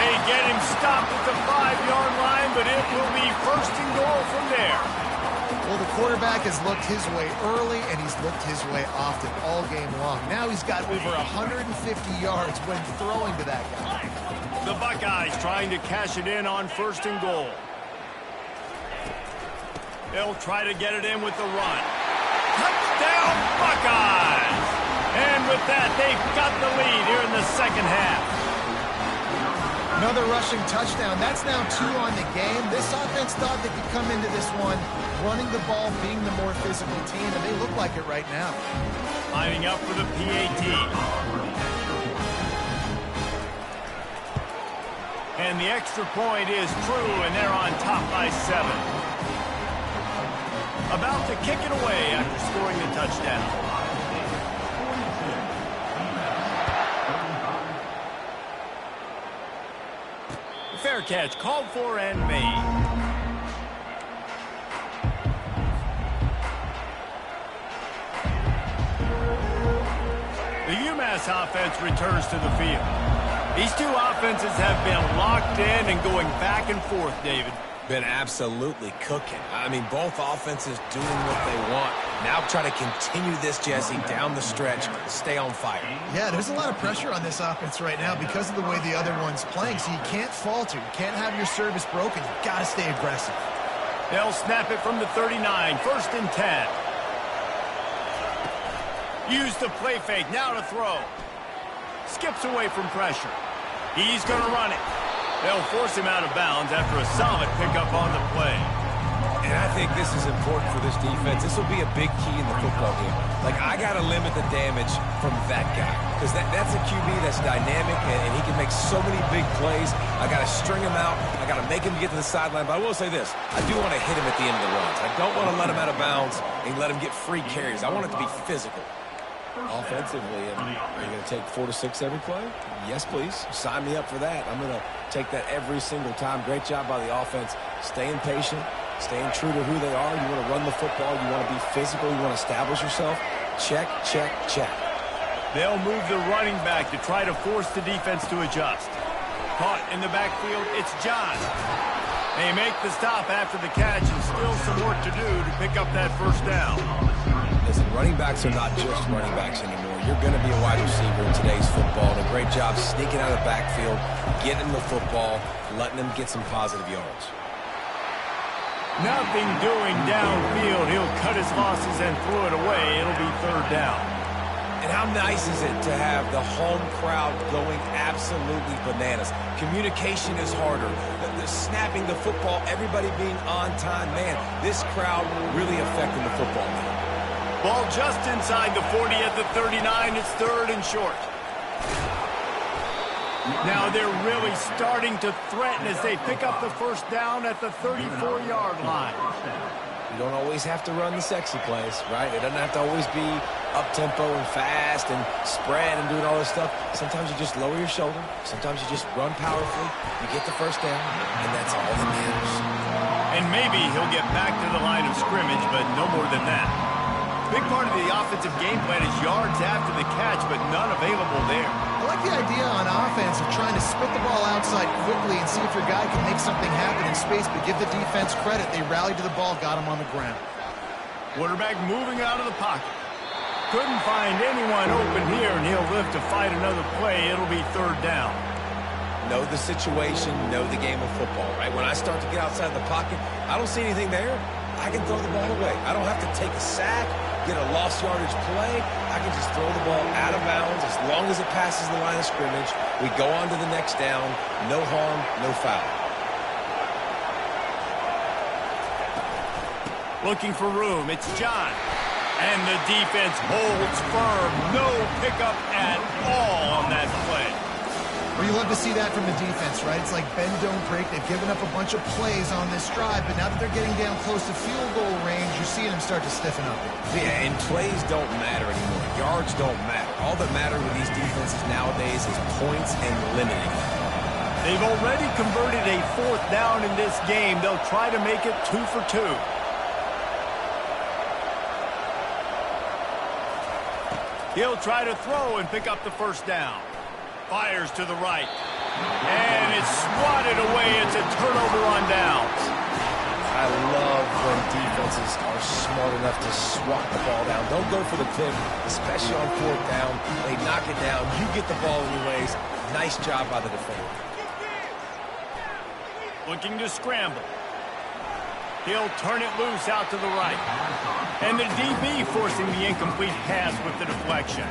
They get him stopped at the 5-yard line, but it will be first and goal from there. Well, the quarterback has looked his way early, and he's looked his way often all game long. Now he's got over 150 yards when throwing to that guy. The Buckeyes trying to cash it in on first and goal. They'll try to get it in with the run. Touchdown, Buckeyes! And with that, they've got the lead here in the second half. Another rushing touchdown. That's now 2 on the game. This offense thought they could come into this one running the ball, being the more physical team, and they look like it right now. Lining up for the PAT. And the extra point is true, and they're on top by 7. About to kick it away after scoring the touchdown. Fair catch called for and made. The UMass offense returns to the field. These two offenses have been locked in and going back and forth, David. Been absolutely cooking. I mean, both offenses doing what they want. Now try to continue this, Jesse, down the stretch. Stay on fire. Yeah, there's a lot of pressure on this offense right now because of the way the other one's playing, so you can't falter. You can't have your service broken. You've got to stay aggressive. They'll snap it from the 39, first and 10. Use the play fake, now to throw. Skips away from pressure. He's going to run it. They'll force him out of bounds after a solid pickup on the play. And I think this is important for this defense. This will be a big key in the football game. Like, I got to limit the damage from that guy because that's a QB that's dynamic, and he can make so many big plays. I got to string him out. I got to make him get to the sideline. But I will say this. I do want to hit him at the end of the runs. I don't want to let him out of bounds and let him get free carries. I want it to be physical. Offensively, are you going to take 4 to 6 every play? Yes, please. Sign me up for that. I'm going to take that every single time. Great job by the offense. Staying patient, staying true to who they are. You want to run the football. You want to be physical. You want to establish yourself. Check, check, check. They'll move the running back to try to force the defense to adjust. Caught in the backfield, it's John. They make the stop after the catch and still some work to do to pick up that first down. Listen, running backs are not just running backs anymore. You're going to be a wide receiver in today's football. And a great job sneaking out of the backfield, getting the football, letting them get some positive yards. Nothing doing downfield. He'll cut his losses and throw it away. It'll be third down. And how nice is it to have the home crowd going absolutely bananas? Communication is harder. The snapping the football, everybody being on time. Man, this crowd really affecting the football game. Ball just inside the 40 at the 39. It's third and short. Now they're really starting to threaten as they pick up the first down at the 34-yard line. You don't always have to run the sexy plays, right? It doesn't have to always be up-tempo and fast and spread and doing all this stuff. Sometimes you just lower your shoulder. Sometimes you just run powerfully. You get the first down, and that's all that matters. And maybe he'll get back to the line of scrimmage, but no more than that. Big part of the offensive game plan is yards after the catch, but none available there. I like the idea on offense of trying to spit the ball outside quickly and see if your guy can make something happen in space, but give the defense credit. They rallied to the ball, got him on the ground. Quarterback moving out of the pocket. Couldn't find anyone open here, and he'll live to fight another play. It'll be third down. Know the situation, know the game of football, right? When I start to get outside the pocket, I don't see anything there. I can throw the ball away. I don't have to take a sack, get a lost yardage play. I can just throw the ball out of bounds as long as it passes the line of scrimmage. We go on to the next down. No harm, no foul. Looking for room. It's John. And the defense holds firm. No pickup at all on that play. Well, you love to see that from the defense, right? It's like bend, don't break. They've given up a bunch of plays on this drive, but now that they're getting down close to field goal range, you're seeing them start to stiffen up. Yeah, and plays don't matter anymore. Yards don't matter. All that matters with these defenses nowadays is points and limiting. They've already converted a fourth down in this game. They'll try to make it 2 for 2. He'll try to throw and pick up the first down. Fires to the right. And it's swatted away. It's a turnover on downs. I love when defenses are smart enough to swat the ball down. Don't go for the pick, especially on 4th down. They knock it down. You get the ball anyways. Nice job by the defender. Looking to scramble. He'll turn it loose out to the right. And the DB forcing the incomplete pass with the deflection.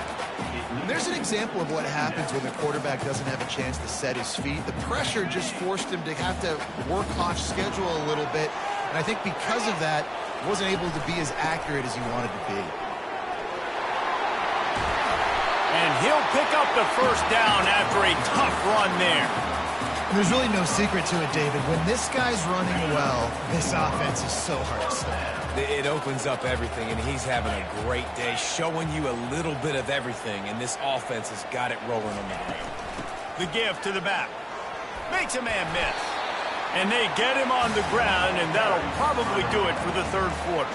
There's an example of what happens when the quarterback doesn't have a chance to set his feet. The pressure just forced him to have to work off schedule a little bit. And I think because of that, he wasn't able to be as accurate as he wanted to be. And he'll pick up the first down after a tough run there. And there's really no secret to it, David. When this guy's running well, this offense is so hard to stop. It opens up everything, and he's having a great day, showing you a little bit of everything, and this offense has got it rolling on the ground. The give to the back. Makes a man miss. And they get him on the ground, and that'll probably do it for the third quarter.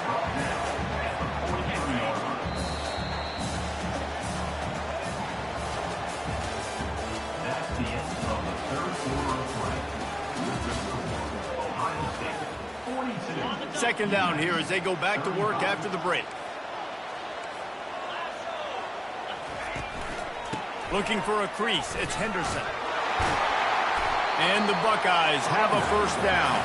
Second down here as they go back to work after the break. Looking for a crease, it's Henderson. And the Buckeyes have a first down.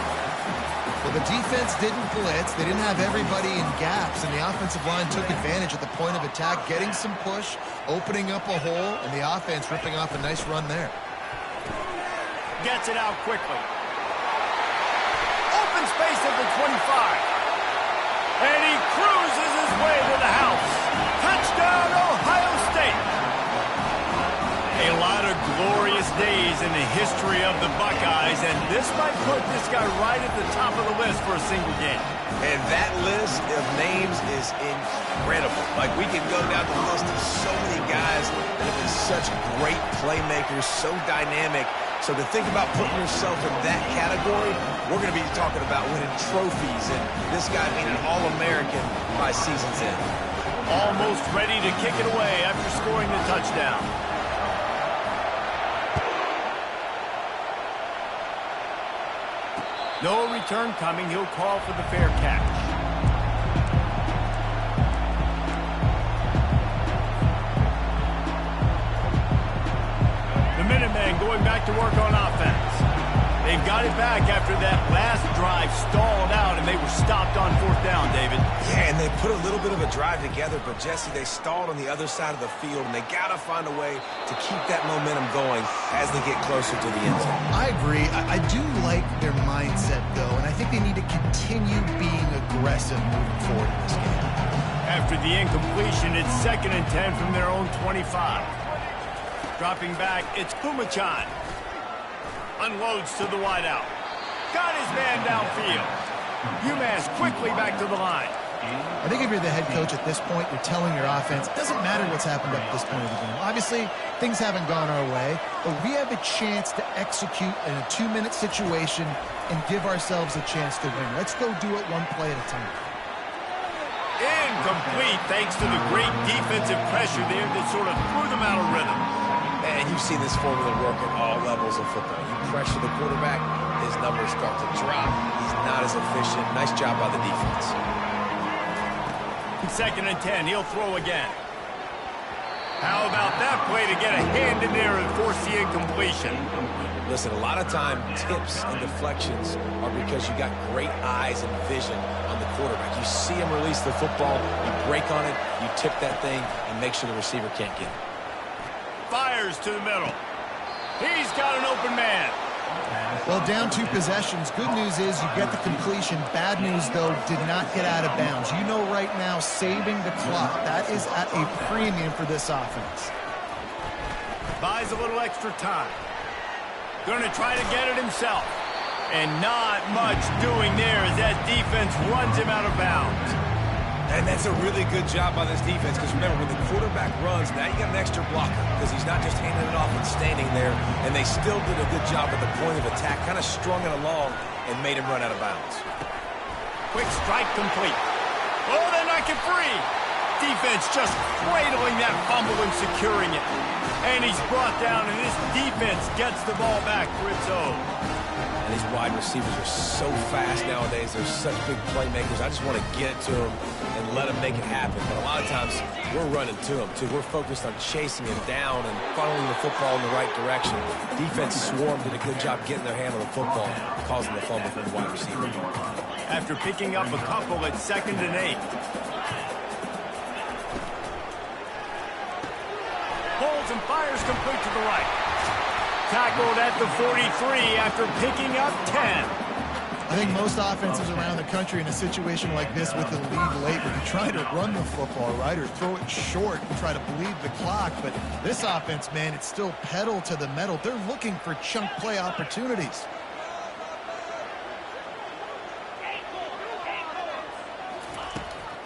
Well, the defense didn't blitz. They didn't have everybody in gaps, and the offensive line took advantage at the point of attack, getting some push, opening up a hole, and the offense ripping off a nice run there. Gets it out quickly. Open space at the 25. And he cruises his way to the house. Touchdown, Ohio State. A lot of glorious days in the history of the Buckeyes, and this might put this guy right at the top of the list for a single game. And that list of names is incredible. Like, we can go down the list of so many guys that have been such great playmakers, so dynamic. So to think about putting yourself in that category, we're going to be talking about winning trophies, and this guy being an All-American by season's end. Almost ready to kick it away after scoring the touchdown. No return coming. He'll call for the fair catch. The Minutemen going back to work on offense. They've got it back after that last drive stalled out, and they were stopped on 4th down, David. Yeah, and they put a little bit of a drive together, but, Jesse, they stalled on the other side of the field, and they got to find a way to keep that momentum going as they get closer to the end zone. I agree. I do like their mindset, though, and I think they need to continue being aggressive moving forward in this game. After the incompletion, it's 2nd and 10 from their own 25. Dropping back, it's Kumachan. Unloads to the wideout. Got his man downfield. UMass quickly back to the line. I think if you're the head coach at this point, you're telling your offense, it doesn't matter what's happened up to this point of the game. Obviously, things haven't gone our way, but we have a chance to execute in a 2-minute situation and give ourselves a chance to win. Let's go do it one play at a time. Incomplete thanks to the great defensive pressure there that sort of threw them out of rhythm. And you've seen this formula work at all levels of football. You pressure the quarterback, his numbers start to drop. He's not as efficient. Nice job by the defense. 2nd and 10, he'll throw again. How about that play to get a hand in there and force the incompletion? Listen, a lot of time, tips and deflections are because you got great eyes and vision on the quarterback. You see him release the football, you break on it, you tip that thing, and make sure the receiver can't get it. Fires to the middle. He's got an open man. Well, down 2 possessions. Good news is you get the completion. Bad news, though, did not get out of bounds. You know right now, saving the clock, that is at a premium for this offense. Buys a little extra time. Going to try to get it himself. And not much doing there as that defense runs him out of bounds. And that's a really good job by this defense, because remember, when the quarterback runs, now you got an extra blocker, because he's not just handing it off and standing there, and they still did a good job at the point of attack, kind of strung it along and made him run out of bounds. Quick strike complete. Oh, they're not get free. defense just cradling that fumble and securing it. And he's brought down, and this defense gets the ball back for its own. And these wide receivers are so fast nowadays. They're such big playmakers. I just want to get it to them and let them make it happen. But a lot of times, we're running to them, too. We're focused on chasing him down and funneling the football in the right direction. Defense swarmed, did a good job getting their hand on the football, causing the fumble for the wide receiver. After picking up a couple at 2nd and 8. Pulls and fires complete to the right. Tackled at the 43 after picking up 10. I think most offenses around the country in a situation like this with the lead late would be trying to run the football, right, or throw it short and try to bleed the clock. But this offense, man, it's still pedal to the metal. They're looking for chunk play opportunities.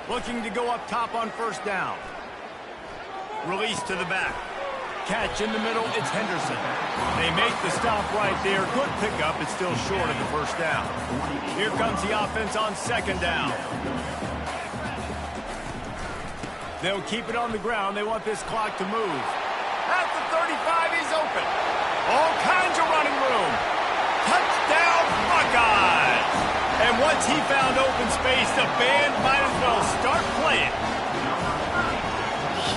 Looking to go up top on 1st down. Release to the back. Catch in the middle, it's Henderson. They make the stop right there. Good pickup, it's still short of the 1st down. Here comes the offense on 2nd down. They'll keep it on the ground. They want this clock to move. At the 35, he's open. All kinds of running room. Touchdown, Buckeyes! And once he found open space, the band might as well start playing.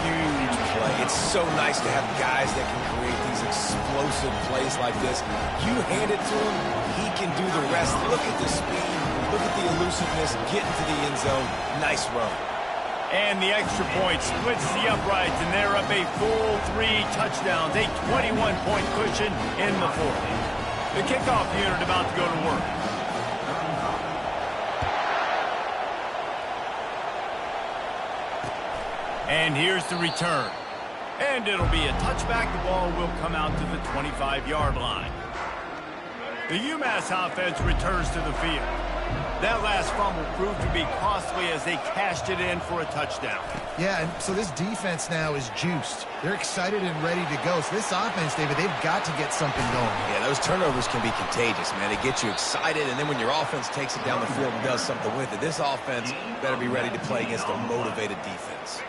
Huge play. It's so nice to have guys that can create these explosive plays like this. You hand it to him, he can do the rest. Look at the speed. Look at the elusiveness. Get into the end zone. Nice run. And the extra point splits the uprights, and they're up a full 3 touchdowns, a 21-point cushion in the 4th. The kickoff unit about to go to work. And here's the return. And it'll be a touchback. The ball will come out to the 25-yard line. The UMass offense returns to the field. That last fumble proved to be costly as they cashed it in for a touchdown. Yeah, and so this defense now is juiced. They're excited and ready to go. So this offense, David, they've got to get something going. Yeah, those turnovers can be contagious, man. They get you excited, and then when your offense takes it down the field and does something with it, this offense better be ready to play against a motivated defense.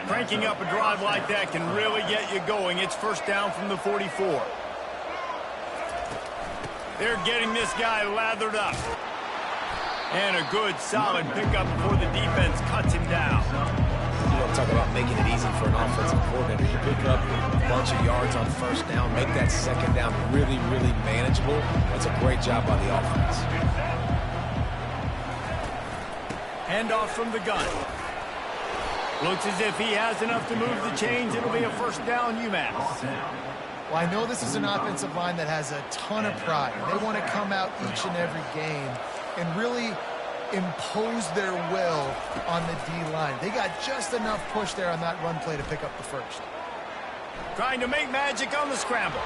Cranking up a drive like that can really get you going. It's 1st down from the 44. They're getting this guy lathered up. And a good, solid pickup before the defense cuts him down. You want to talk about making it easy for an offensive coordinator. You pick up a bunch of yards on 1st down, make that 2nd down really, really manageable. That's a great job by the offense. Handoff from the gun. Looks as if he has enough to move the chains. It'll be a 1st down, UMass. Well, I know this is an offensive line that has a ton of pride. They want to come out each and every game and really impose their will on the D-line. They got just enough push there on that run play to pick up the 1st. Trying to make magic on the scramble.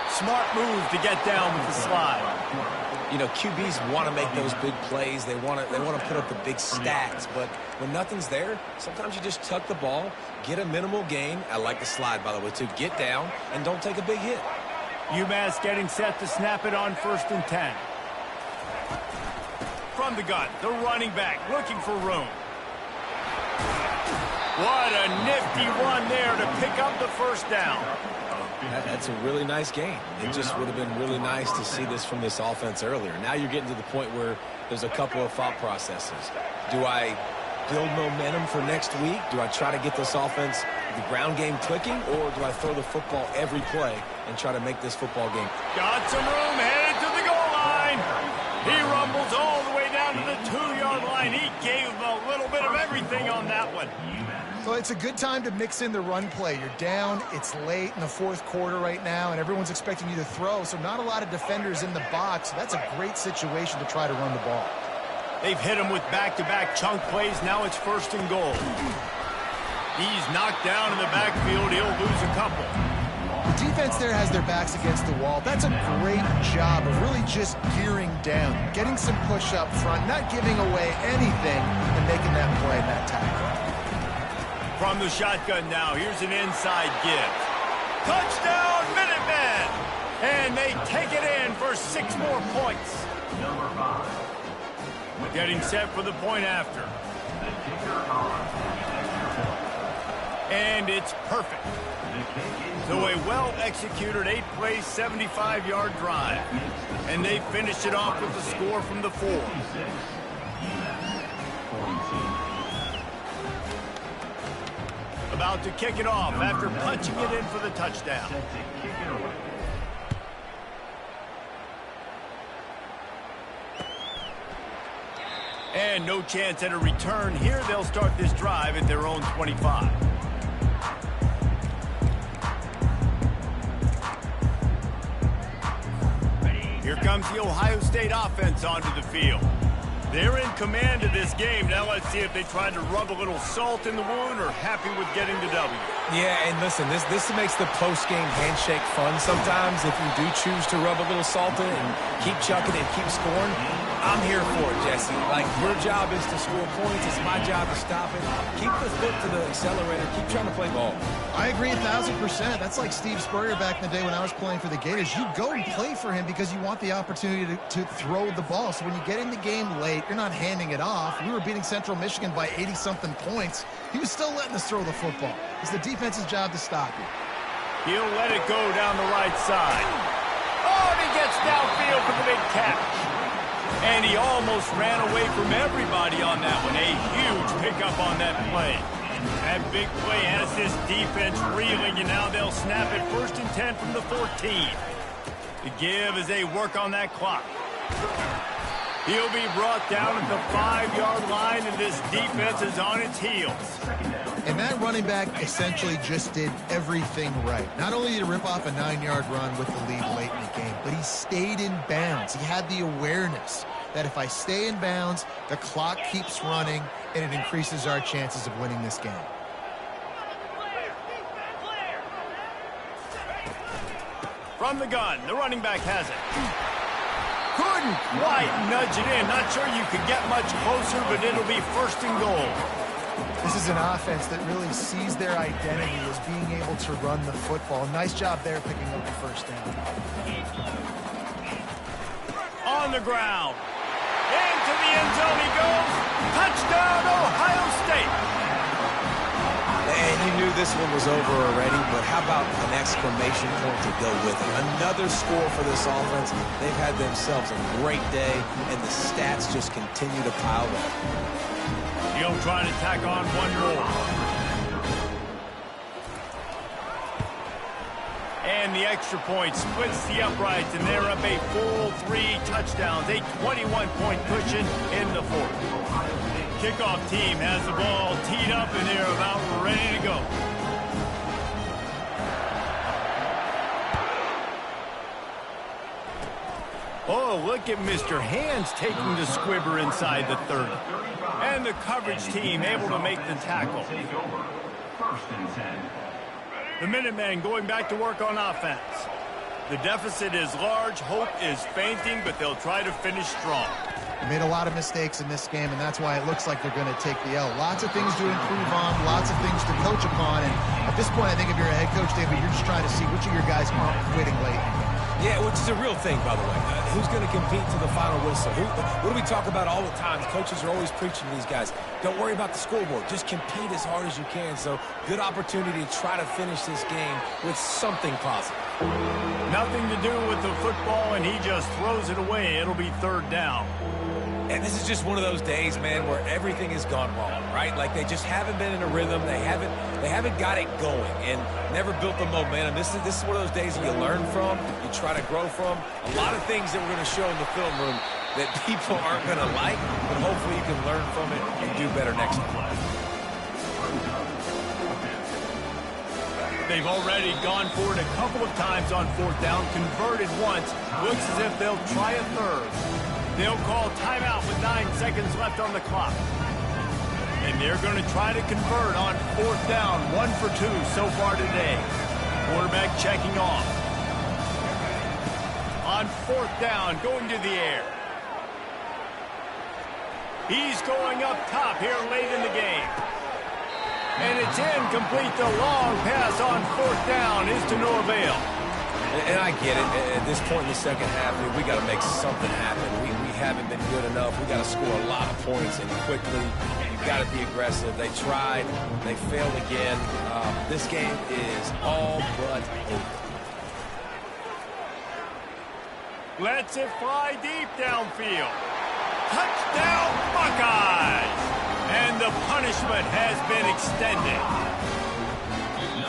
Smart move to get down with the slide. You know, QBs want to make those big plays. They want to put up the big stats. But when nothing's there, sometimes you just tuck the ball, get a minimal gain. I like the slide, by the way, too. Get down and don't take a big hit. UMass getting set to snap it on 1st and 10. From the gun, the running back looking for room. What a nifty run there to pick up the 1st down. That's a really nice game. It just would have been really nice to see this from this offense earlier. Now you're getting to the point where there's a couple of thought processes. Do I build momentum for next week? Do I try to get this offense, the ground game clicking, or do I throw the football every play and try to make this football game? Got some room, headed to the goal line. He rumbles all the way down to the 2-yard line. He gave a little bit of everything on that one. So it's a good time to mix in the run play. You're down, it's late in the 4th quarter right now, and everyone's expecting you to throw, so not a lot of defenders in the box. So that's a great situation to try to run the ball. They've hit him with back-to-back chunk plays. Now it's 1st and goal. He's knocked down in the backfield. He'll lose a couple. The defense there has their backs against the wall. That's a great job of really just gearing down, getting some push up front, not giving away anything, and making that play in that tackle. From the shotgun now, here's an inside give. Touchdown, Minutemen! And they take it in for 6 more points. Getting set for the point after. and it's perfect. So a well-executed 8-play, 75-yard drive. And they finished it off with a score from the 4. About to kick it off after punching it in for the touchdown. And no chance at a return here. They'll start this drive at their own 25. Here comes the Ohio State offense onto the field. They're in command of this game. Now let's see if they try to rub a little salt in the wound or happy with getting the W. Yeah, and listen, this makes the post-game handshake fun sometimes if you do choose to rub a little salt in and keep chucking and keep scoring. I'm here for it, Jesse. Like, your job is to score points. It's my job to stop it. Keep the foot to the accelerator. Keep trying to play ball. I agree 1,000%. That's like Steve Spurrier back in the day when I was playing for the Gators. You go and play for him because you want the opportunity to throw the ball. So when you get in the game late, you're not handing it off. We were beating Central Michigan by 80-something points. He was still letting us throw the football. It's the defense's job to stop you. He'll let it go down the right side. Oh, and he gets downfield for the big catch. And he almost ran away from everybody on that one. A huge pickup on that play. That big play has this defense reeling, and now they'll snap it 1st and 10 from the 14. The give as they work on that clock. He'll be brought down at the 5-yard line, and this defense is on its heels. And that running back essentially just did everything right. Not only did he rip off a 9-yard run with the lead late in the game, but he stayed in bounds. He had the awareness that if I stay in bounds, the clock keeps running, and it increases our chances of winning this game. From the gun, the running back has it. Couldn't quite nudge it in. Not sure you could get much closer, but it'll be 1st and goal. This is an offense that really sees their identity as being able to run the football. Nice job there picking up the 1st down. On the ground. Into the end zone he goes. Touchdown, Ohio State. And you knew this one was over already, but how about an exclamation point to go with it? Another score for this offense. They've had themselves a great day, and the stats just continue to pile up. He'll try to tack on one more. And the extra point splits the uprights, and they're up a full 3 touchdowns, a 21-point cushion in the 4th. Kickoff team has the ball teed up, and they're about ready to go. Oh, look at Mr. Hands taking the squibber inside the 30. And the coverage team able to make the tackle. 1st and 10. The Minutemen going back to work on offense. The deficit is large, hope is fainting, but they'll try to finish strong. They made a lot of mistakes in this game, and that's why it looks like they're going to take the L. Lots of things to improve on, lots of things to coach upon, and at this point, I think if you're a head coach, David, you're just trying to see which of your guys aren't quitting late. Yeah, which is a real thing, by the way. Who's going to compete to the final whistle? What do we talk about all the time? Coaches are always preaching to these guys. Don't worry about the scoreboard. Just compete as hard as you can. So, good opportunity to try to finish this game with something positive. Nothing to do with the football, and he just throws it away. It'll be 3rd down. And this is just one of those days, man, where everything has gone wrong, right? Like they just haven't been in a rhythm. They haven't got it going and never built the momentum. This is one of those days that you learn from, you try to grow from. A lot of things that we're going to show in the film room that people aren't going to like, but hopefully you can learn from it and do better next time. They've already gone for it a couple of times on 4th down, converted once. Looks as if they'll try a 3rd. They'll call timeout with 9 seconds left on the clock. And they're going to try to convert on 4th down, 1 for 2 so far today. Quarterback checking off. On 4th down, going to the air. He's going up top here late in the game. And it's incomplete. The long pass on 4th down is to no avail. And I get it. At this point in the second half, we got to make something happen. We haven't been good enough. We got to score a lot of points and quickly. You've got to be aggressive. They tried. They failed again. This game is all but over. Lets it fly deep downfield. Touchdown, Buckeyes! And the punishment has been extended.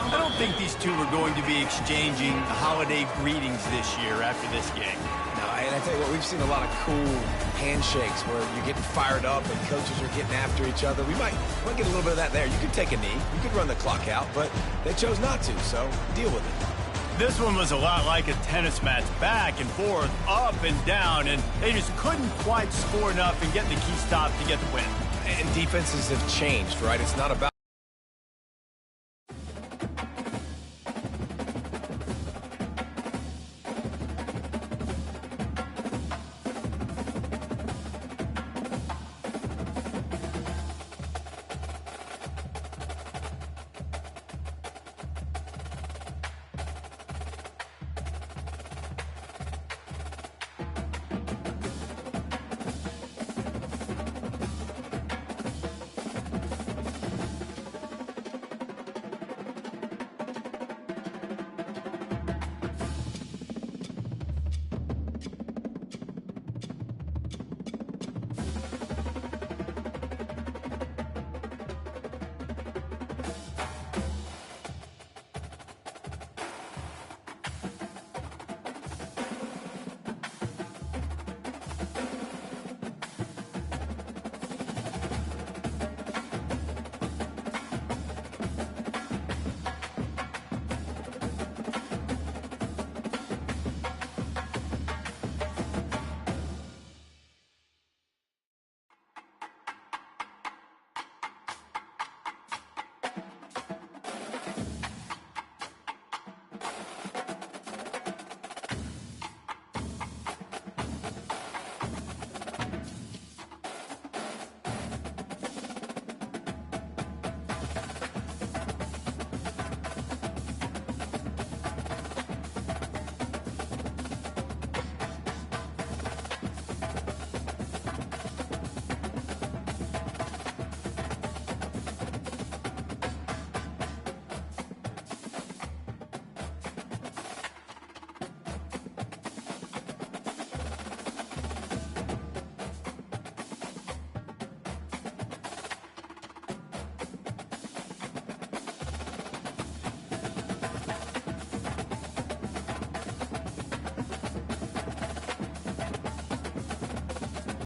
I don't think these two are going to be exchanging holiday greetings this year after this game. No, and I tell you what, we've seen a lot of cool handshakes where you're getting fired up and coaches are getting after each other. We might get a little bit of that there. You could take a knee. You could run the clock out, but they chose not to, so deal with it. This one was a lot like a tennis match, back and forth, up and down, and they just couldn't quite score enough and get the key stop to get the win. And defenses have changed, right? It's not about